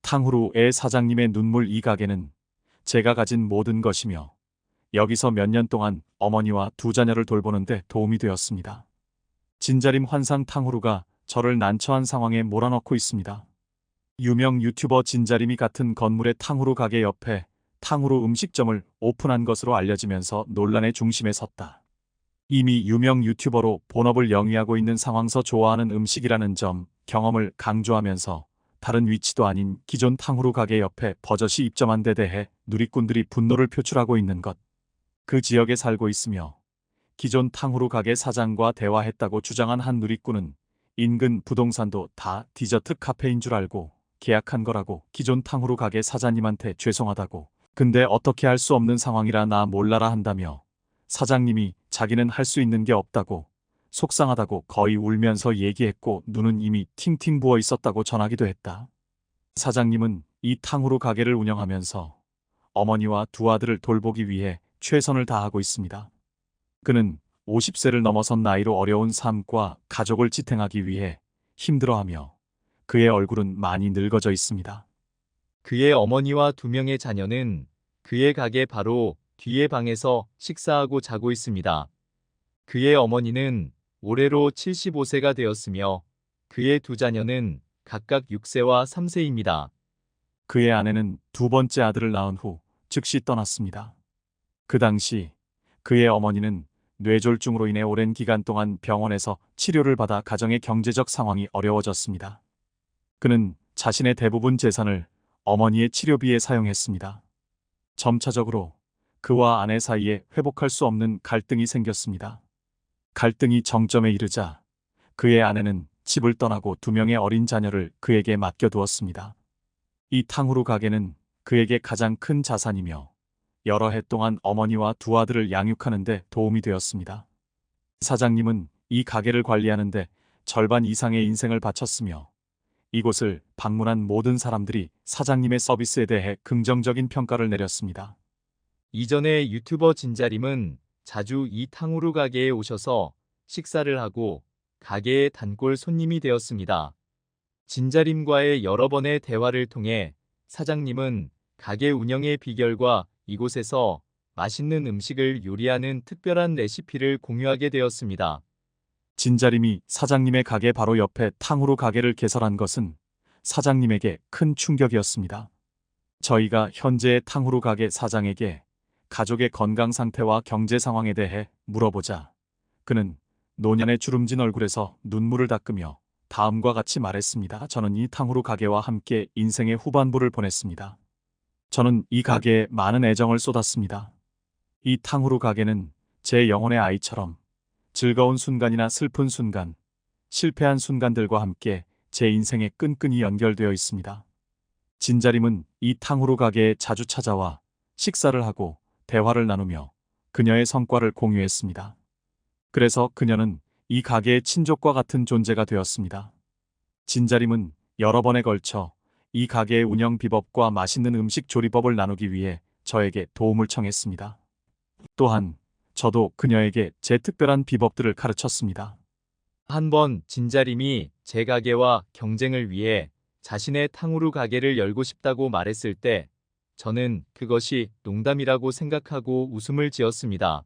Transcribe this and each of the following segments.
탕후루의 사장님의 눈물. 이 가게는 제가 가진 모든 것이며 여기서 몇 년 동안 어머니와 두 자녀를 돌보는데 도움이 되었습니다. 진자림 환상 탕후루가 저를 난처한 상황에 몰아넣고 있습니다. 유명 유튜버 진자림이 같은 건물의 탕후루 가게 옆에 탕후루 음식점을 오픈한 것으로 알려지면서 논란의 중심에 섰다. 이미 유명 유튜버로 본업을 영위하고 있는 상황서 좋아하는 음식이라는 점, 경험을 강조하면서 다른 위치도 아닌 기존 탕후루 가게 옆에 버젓이 입점한 데 대해 누리꾼들이 분노를 표출하고 있는 것. 그 지역에 살고 있으며 기존 탕후루 가게 사장과 대화했다고 주장한 한 누리꾼은 인근 부동산도 다 디저트 카페인 줄 알고 계약한 거라고 기존 탕후루 가게 사장님한테 죄송하다고, 근데 어떻게 할 수 없는 상황이라 나 몰라라 한다며 사장님이 자기는 할 수 있는 게 없다고, 속상하다고 거의 울면서 얘기했고 눈은 이미 팅팅 부어 있었다고 전하기도 했다. 사장님은 이 탕후루 가게를 운영하면서 어머니와 두 아들을 돌보기 위해 최선을 다하고 있습니다. 그는 50세를 넘어선 나이로 어려운 삶과 가족을 지탱하기 위해 힘들어하며 그의 얼굴은 많이 늙어져 있습니다. 그의 어머니와 두 명의 자녀는 그의 가게 바로 뒤의 방에서 식사하고 자고 있습니다. 그의 어머니는 올해로 75세가 되었으며 그의 두 자녀는 각각 6세와 3세입니다. 그의 아내는 두 번째 아들을 낳은 후 즉시 떠났습니다. 그 당시 그의 어머니는 뇌졸중으로 인해 오랜 기간 동안 병원에서 치료를 받아 가정의 경제적 상황이 어려워졌습니다. 그는 자신의 대부분 재산을 어머니의 치료비에 사용했습니다. 점차적으로 그와 아내 사이에 회복할 수 없는 갈등이 생겼습니다. 갈등이 정점에 이르자 그의 아내는 집을 떠나고 두 명의 어린 자녀를 그에게 맡겨두었습니다. 이 탕후루 가게는 그에게 가장 큰 자산이며 여러 해 동안 어머니와 두 아들을 양육하는 데 도움이 되었습니다. 사장님은 이 가게를 관리하는데 절반 이상의 인생을 바쳤으며 이곳을 방문한 모든 사람들이 사장님의 서비스에 대해 긍정적인 평가를 내렸습니다. 이전에 유튜버 진자림은 자주 이 탕후루 가게에 오셔서 식사를 하고 가게의 단골 손님이 되었습니다. 진자림과의 여러 번의 대화를 통해 사장님은 가게 운영의 비결과 이곳에서 맛있는 음식을 요리하는 특별한 레시피를 공유하게 되었습니다. 진자림이 사장님의 가게 바로 옆에 탕후루 가게를 개설한 것은 사장님에게 큰 충격이었습니다. 저희가 현재의 탕후루 가게 사장에게 가족의 건강 상태와 경제 상황에 대해 물어보자 그는 노년의 주름진 얼굴에서 눈물을 닦으며 다음과 같이 말했습니다. 저는 이 탕후루 가게와 함께 인생의 후반부를 보냈습니다. 저는 이 가게에 많은 애정을 쏟았습니다. 이 탕후루 가게는 제 영혼의 아이처럼 즐거운 순간이나 슬픈 순간, 실패한 순간들과 함께 제 인생에 끈끈이 연결되어 있습니다. 진자림은 이 탕후루 가게에 자주 찾아와 식사를 하고 대화를 나누며 그녀의 성과를 공유했습니다. 그래서 그녀는 이 가게의 친족과 같은 존재가 되었습니다. 진자림은 여러 번에 걸쳐 이 가게의 운영 비법과 맛있는 음식 조리법을 나누기 위해 저에게 도움을 청했습니다. 또한 저도 그녀에게 제 특별한 비법들을 가르쳤습니다. 한 번 진자림이 제 가게와 경쟁을 위해 자신의 탕후루 가게를 열고 싶다고 말했을 때 저는 그것이 농담이라고 생각하고 웃음을 지었습니다.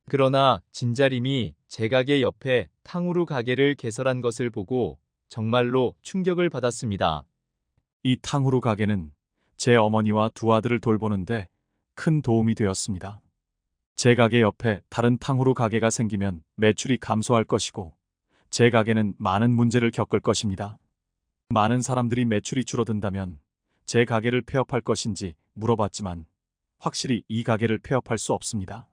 그러나 진자림이 제 가게 옆에 탕후루 가게를 개설한 것을 보고 정말로 충격을 받았습니다. 이 탕후루 가게는 제 어머니와 두 아들을 돌보는데 큰 도움이 되었습니다. 제 가게 옆에 다른 탕후루 가게가 생기면 매출이 감소할 것이고 제 가게는 많은 문제를 겪을 것입니다. 많은 사람들이 매출이 줄어든다면 제 가게를 폐업할 것인지 물어봤지만 확실히 이 가게를 폐업할 수 없습니다.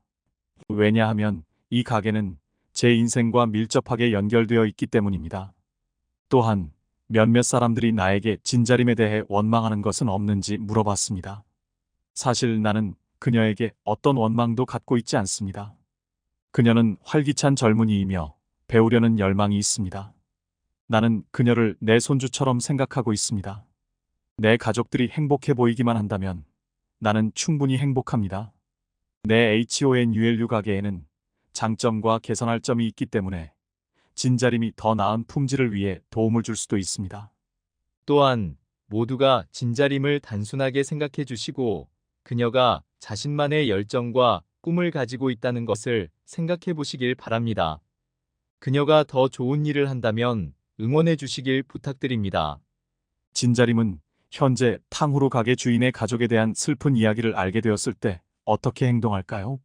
왜냐하면 이 가게는 제 인생과 밀접하게 연결되어 있기 때문입니다. 또한 몇몇 사람들이 나에게 진자림에 대해 원망하는 것은 없는지 물어봤습니다. 사실 나는 그녀에게 어떤 원망도 갖고 있지 않습니다. 그녀는 활기찬 젊은이이며 배우려는 열망이 있습니다. 나는 그녀를 내 손주처럼 생각하고 있습니다. 내 가족들이 행복해 보이기만 한다면 나는 충분히 행복합니다. 내 HONULU 가게에는 장점과 개선할 점이 있기 때문에 진자림이 더 나은 품질을 위해 도움을 줄 수도 있습니다. 또한 모두가 진자림을 단순하게 생각해 주시고 그녀가 자신만의 열정과 꿈을 가지고 있다는 것을 생각해 보시길 바랍니다. 그녀가 더 좋은 일을 한다면 응원해 주시길 부탁드립니다. 진자림은 현재 탕후루 가게 주인의 가족에 대한 슬픈 이야기를 알게 되었을 때 어떻게 행동할까요?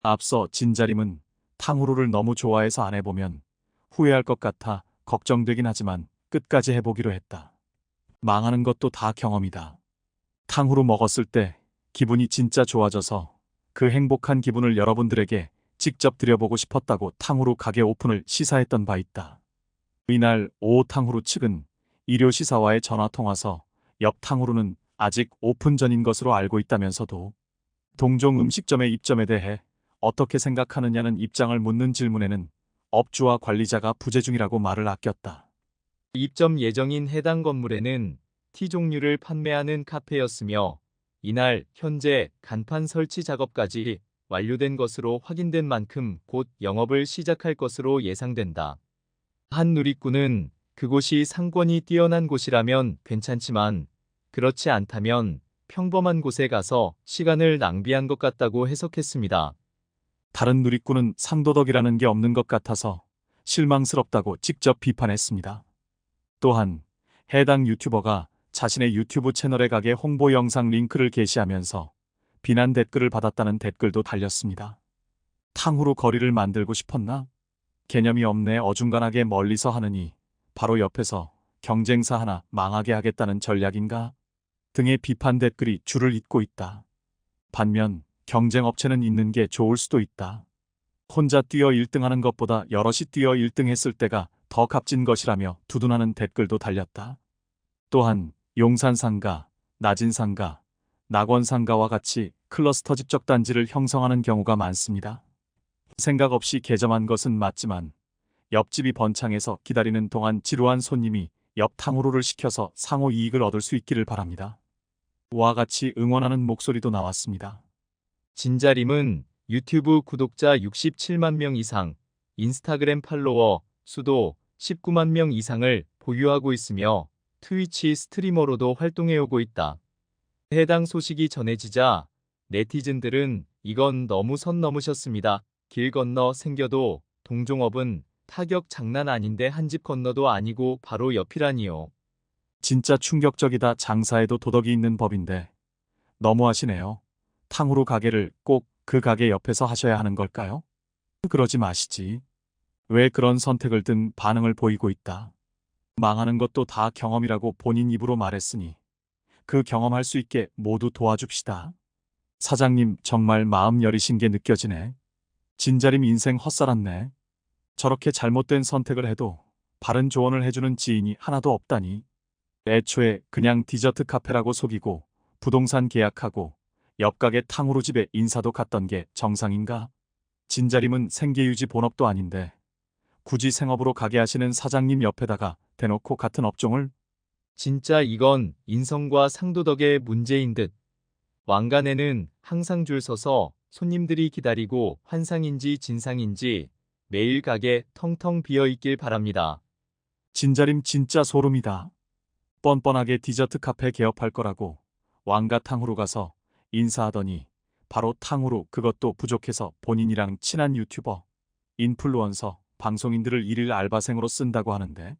앞서 진자림은 탕후루를 너무 좋아해서 안 해보면 후회할 것 같아 걱정되긴 하지만 끝까지 해보기로 했다. 망하는 것도 다 경험이다. 탕후루 먹었을 때 기분이 진짜 좋아져서 그 행복한 기분을 여러분들에게 직접 드려보고 싶었다고 탕후루 가게 오픈을 시사했던 바 있다. 이날 오후 탕후루 측은 일요시사와의 전화통화서 옆 탕후루는 아직 오픈 전인 것으로 알고 있다면서도 동종 음식점의 입점에 대해 어떻게 생각하느냐는 입장을 묻는 질문에는 업주와 관리자가 부재 중이라고 말을 아꼈다. 입점 예정인 해당 건물에는 티 종류를 판매하는 카페였으며 이날 현재 간판 설치 작업까지 완료된 것으로 확인된 만큼 곧 영업을 시작할 것으로 예상된다. 한 누리꾼은 그곳이 상권이 뛰어난 곳이라면 괜찮지만 그렇지 않다면 평범한 곳에 가서 시간을 낭비한 것 같다고 해석했습니다. 다른 누리꾼은 상도덕이라는 게 없는 것 같아서 실망스럽다고 직접 비판했습니다. 또한 해당 유튜버가 자신의 유튜브 채널에 가게 홍보 영상 링크를 게시하면서 비난 댓글을 받았다는 댓글도 달렸습니다. 탕후루 거리를 만들고 싶었나? 개념이 없네. 어중간하게 멀리서 하느니 바로 옆에서 경쟁사 하나 망하게 하겠다는 전략인가? 등의 비판 댓글이 줄을 잇고 있다. 반면 경쟁업체는 있는 게 좋을 수도 있다. 혼자 뛰어 1등하는 것보다 여럿이 뛰어 1등했을 때가 더 값진 것이라며 두둔하는 댓글도 달렸다. 또한 용산상가, 나진상가, 낙원상가와 같이 클러스터 집적단지를 형성하는 경우가 많습니다. 생각 없이 개점한 것은 맞지만 옆집이 번창해서 기다리는 동안 지루한 손님이 옆 탕후루를 시켜서 상호 이익을 얻을 수 있기를 바랍니다. 와 같이 응원하는 목소리도 나왔습니다. 진자림은 유튜브 구독자 67만 명 이상, 인스타그램 팔로워 수도 19만 명 이상을 보유하고 있으며 트위치 스트리머로도 활동해오고 있다. 해당 소식이 전해지자 네티즌들은 이건 너무 선 넘으셨습니다. 길 건너 생겨도 동종업은 타격 장난 아닌데 한 집 건너도 아니고 바로 옆이라니요. 진짜 충격적이다. 장사에도 도덕이 있는 법인데 너무하시네요. 탕후루 가게를 꼭 그 가게 옆에서 하셔야 하는 걸까요? 그러지 마시지. 왜 그런 선택을 든 반응을 보이고 있다. 망하는 것도 다 경험이라고 본인 입으로 말했으니 그 경험할 수 있게 모두 도와줍시다. 사장님 정말 마음 여리신 게 느껴지네. 진자림 인생 헛살았네. 저렇게 잘못된 선택을 해도 바른 조언을 해주는 지인이 하나도 없다니. 애초에 그냥 디저트 카페라고 속이고 부동산 계약하고 옆가게 탕후루 집에 인사도 갔던 게 정상인가? 진자림은 생계유지 본업도 아닌데 굳이 생업으로 가게 하시는 사장님 옆에다가 대놓고 같은 업종을? 진짜 이건 인성과 상도덕의 문제인 듯. 왕관에는 항상 줄 서서 손님들이 기다리고 환상인지 진상인지 매일 가게 텅텅 비어 있길 바랍니다. 진자림 진짜 소름이다. 뻔뻔하게 디저트 카페 개업할 거라고 왕가 탕후루 가서 인사하더니 바로 탕후루, 그것도 부족해서 본인이랑 친한 유튜버, 인플루언서, 방송인들을 일일 알바생으로 쓴다고 하는데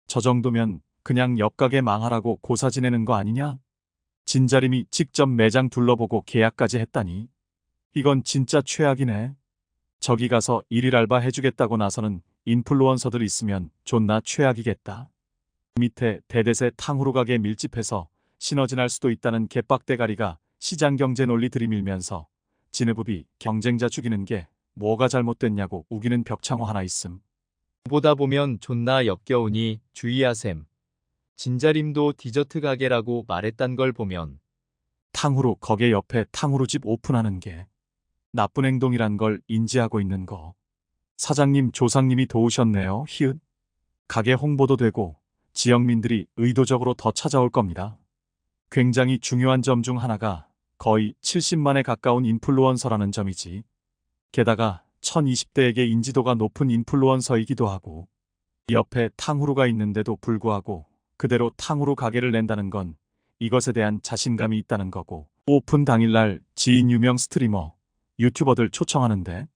저 정도면 그냥 옆가게 망하라고 고사 지내는 거 아니냐? 진자림이 직접 매장 둘러보고 계약까지 했다니. 이건 진짜 최악이네. 저기 가서 일일 알바 해주겠다고 나서는 인플루언서들 있으면 존나 최악이겠다. 밑에 대대세 탕후루 가게 밀집해서 시너지날 수도 있다는 개빡대가리가 시장경제 논리 들이밀면서 진흙부비 경쟁자 죽이는 게 뭐가 잘못됐냐고 우기는 벽창호 하나 있음. 보다 보면 존나 역겨우니 주의하셈. 진자림도 디저트 가게라고 말했단 걸 보면 탕후루 거기 옆에 탕후루 집 오픈하는 게 나쁜 행동이란 걸 인지하고 있는 거. 사장님 조상님이 도우셨네요. 히읗. 가게 홍보도 되고 지역민들이 의도적으로 더 찾아올 겁니다. 굉장히 중요한 점 중 하나가 거의 70만에 가까운 인플루언서라는 점이지. 게다가 1020대에게 인지도가 높은 인플루언서이기도 하고 옆에 탕후루가 있는데도 불구하고 그대로 탕후루 가게를 낸다는 건 이것에 대한 자신감이 있다는 거고, 오픈 당일날 지인 유명 스트리머, 유튜버들 초청하는데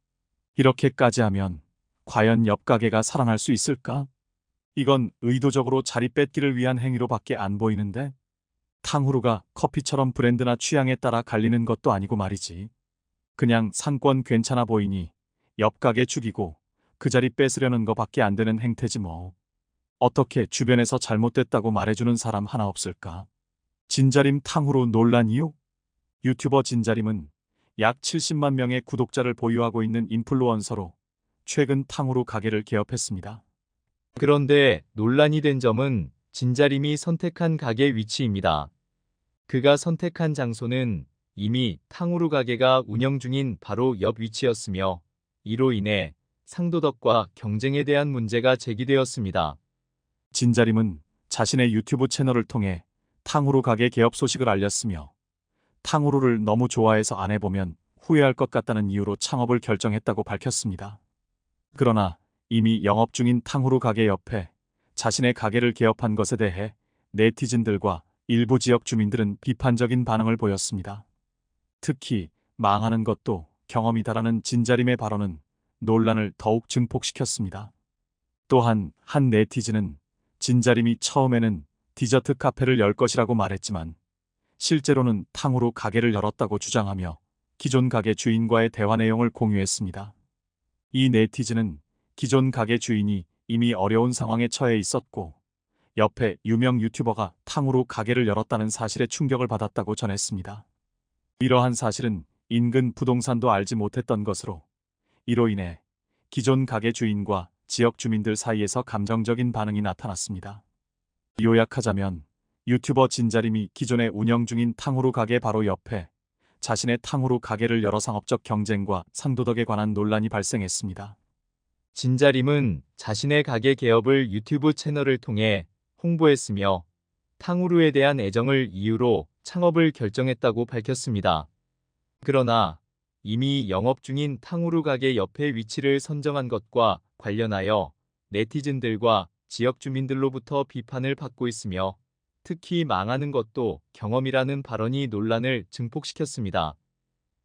이렇게까지 하면 과연 옆 가게가 살아날 수 있을까? 이건 의도적으로 자리 뺏기를 위한 행위로밖에 안 보이는데, 탕후루가 커피처럼 브랜드나 취향에 따라 갈리는 것도 아니고 말이지. 그냥 상권 괜찮아 보이니 옆 가게 죽이고 그 자리 뺏으려는 거밖에 안 되는 행태지 뭐. 어떻게 주변에서 잘못됐다고 말해주는 사람 하나 없을까? 진자림 탕후루 논란 이유? 유튜버 진자림은 약 70만 명의 구독자를 보유하고 있는 인플루언서로 최근 탕후루 가게를 개업했습니다. 그런데 논란이 된 점은 진자림이 선택한 가게 위치입니다. 그가 선택한 장소는 이미 탕후루 가게가 운영 중인 바로 옆 위치였으며, 이로 인해 상도덕과 경쟁에 대한 문제가 제기되었습니다. 진자림은 자신의 유튜브 채널을 통해 탕후루 가게 개업 소식을 알렸으며, 탕후루를 너무 좋아해서 안 해보면 후회할 것 같다는 이유로 창업을 결정했다고 밝혔습니다. 그러나 이미 영업 중인 탕후루 가게 옆에 자신의 가게를 개업한 것에 대해 네티즌들과 일부 지역 주민들은 비판적인 반응을 보였습니다. 특히 망하는 것도 경험이다라는 진자림의 발언은 논란을 더욱 증폭시켰습니다. 또한 한 네티즌은 진자림이 처음에는 디저트 카페를 열 것이라고 말했지만 실제로는 탕후루 가게를 열었다고 주장하며 기존 가게 주인과의 대화 내용을 공유했습니다. 이 네티즌은 기존 가게 주인이 이미 어려운 상황에 처해 있었고, 옆에 유명 유튜버가 탕후루 가게를 열었다는 사실에 충격을 받았다고 전했습니다. 이러한 사실은 인근 부동산도 알지 못했던 것으로, 이로 인해 기존 가게 주인과 지역 주민들 사이에서 감정적인 반응이 나타났습니다. 요약하자면 유튜버 진자림이 기존에 운영 중인 탕후루 가게 바로 옆에 자신의 탕후루 가게를 열어 상업적 경쟁과 상도덕에 관한 논란이 발생했습니다. 진자림은 자신의 가게 개업을 유튜브 채널을 통해 홍보했으며, 탕후루에 대한 애정을 이유로 창업을 결정했다고 밝혔습니다. 그러나 이미 영업 중인 탕후루 가게 옆에 위치를 선정한 것과 관련하여 네티즌들과 지역 주민들로부터 비판을 받고 있으며, 특히 망하는 것도 경험이라는 발언이 논란을 증폭시켰습니다.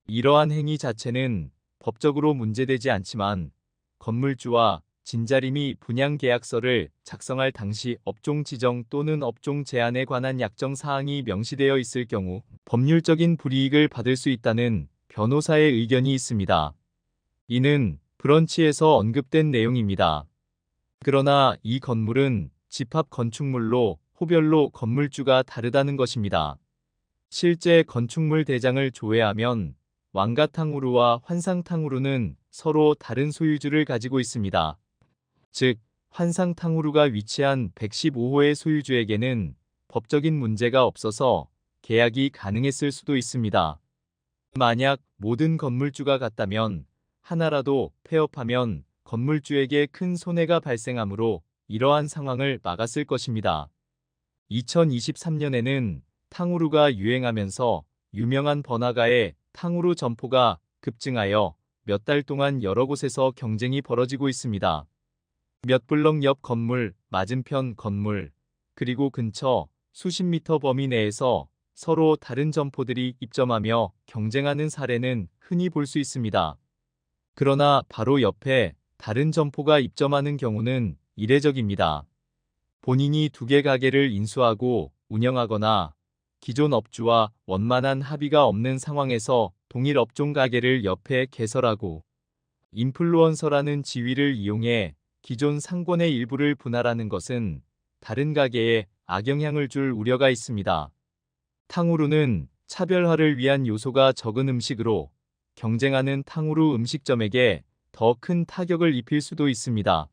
이러한 행위 자체는 법적으로 문제되지 않지만, 건물주와 진자림이 분양 계약서를 작성할 당시 업종 지정 또는 업종 제한에 관한 약정 사항이 명시되어 있을 경우 법률적인 불이익을 받을 수 있다는 변호사의 의견이 있습니다. 이는 브런치에서 언급된 내용입니다. 그러나 이 건물은 집합 건축물로 호별로 건물주가 다르다는 것입니다. 실제 건축물 대장을 조회하면 왕가탕후루와 환상탕후루는 서로 다른 소유주를 가지고 있습니다. 즉, 환상탕후루가 위치한 115호의 소유주에게는 법적인 문제가 없어서 계약이 가능했을 수도 있습니다. 만약 모든 건물주가 같다면 하나라도 폐업하면 건물주에게 큰 손해가 발생하므로 이러한 상황을 막았을 것입니다. 2023년에는 탕후루가 유행하면서 유명한 번화가의 탕후루 점포가 급증하여 몇 달 동안 여러 곳에서 경쟁이 벌어지고 있습니다. 몇 블럭 옆 건물, 맞은편 건물, 그리고 근처 수십 미터 범위 내에서 서로 다른 점포들이 입점하며 경쟁하는 사례는 흔히 볼 수 있습니다. 그러나 바로 옆에 다른 점포가 입점하는 경우는 이례적입니다. 본인이 두 개 가게를 인수하고 운영하거나 기존 업주와 원만한 합의가 없는 상황에서 동일 업종 가게를 옆에 개설하고 인플루언서라는 지위를 이용해 기존 상권의 일부를 분할하는 것은 다른 가게에 악영향을 줄 우려가 있습니다. 탕후루는 차별화를 위한 요소가 적은 음식으로 경쟁하는 탕후루 음식점에게 더 큰 타격을 입힐 수도 있습니다.